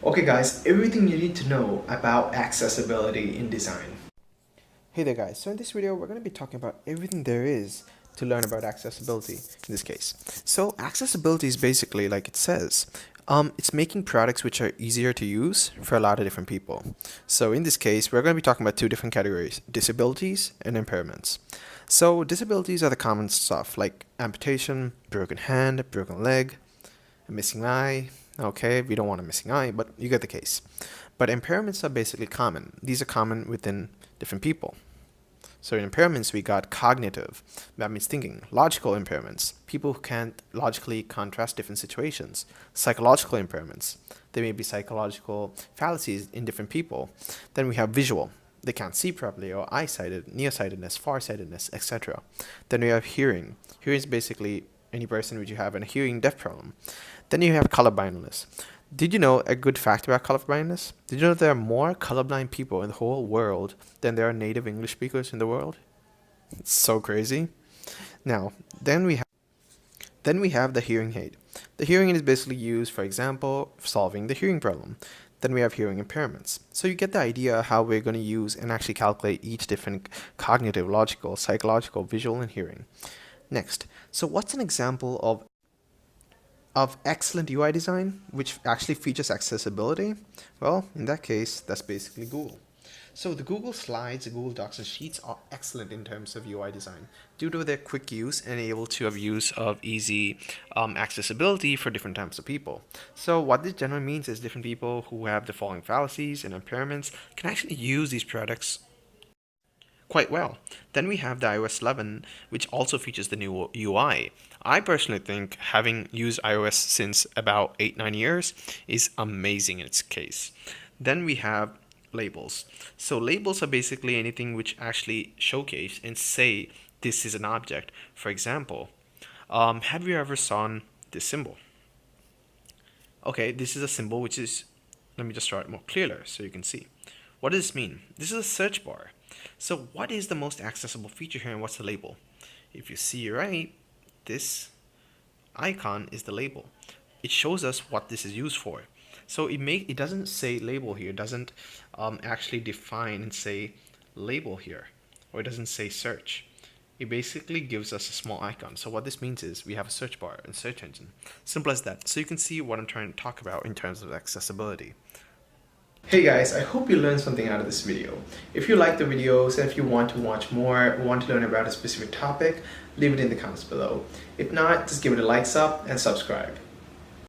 Okay guys, everything you need to know about accessibility in design. Hey there guys, so in this video we're going to be talking about everything there is to learn about accessibility in this case. So accessibility is basically like it says, it's making products which are easier to use for a lot of different people. So in this case we're going to be talking about two different categories, disabilities and impairments. So disabilities are the common stuff like amputation, broken hand, broken leg, a missing eye. Okay, we don't want a missing eye, but you get the case. But impairments are basically common. These are common within different people. So in impairments, we got cognitive, that means thinking. Logical impairments, people who can't logically contrast different situations. Psychological impairments, there may be psychological fallacies in different people. Then we have visual, they can't see properly, or eye-sighted, nearsightedness, farsightedness, etc. Then we have hearing. Hearing is basically any person which you have a hearing deaf problem. Then you have colorblindness. Did you know a good fact about colorblindness? Did you know there are more colorblind people in the whole world than there are native English speakers in the world? It's so crazy. Now, then we have the hearing aid. The hearing aid is basically used, for example, solving the hearing problem. Then we have hearing impairments. So you get the idea how we're going to use and actually calculate each different cognitive, logical, psychological, visual, and hearing. Next, so what's an example of excellent UI design, which actually features accessibility? Well, in that case, that's basically Google. So the Google Slides, Google Docs, and Sheets are excellent in terms of UI design due to their quick use and able to have use of easy accessibility for different types of people. So what this generally means is different people who have the following fallacies and impairments can actually use these products quite well. Then we have the iOS 11, which also features the new UI. I personally think having used iOS since about 8-9 years is amazing in its case. Then we have labels. So labels are basically anything which actually showcase and say this is an object. For example, have you ever seen this symbol? Okay, this is a symbol which is, let me just draw it more clearer so you can see. What does this mean? This is a search bar. So what is the most accessible feature here and what's the label? If you see right, this icon is the label. It shows us what this is used for. So it doesn't say label here. It doesn't actually define and say label here, or it doesn't say search. It basically gives us a small icon. So what this means is we have a search bar and search engine. Simple as that. So you can see what I'm trying to talk about in terms of accessibility. Hey guys, I hope you learned something out of this video. If you like the videos and if you want to watch more, want to learn about a specific topic, leave it in the comments below. If not, just give it a likes up and subscribe.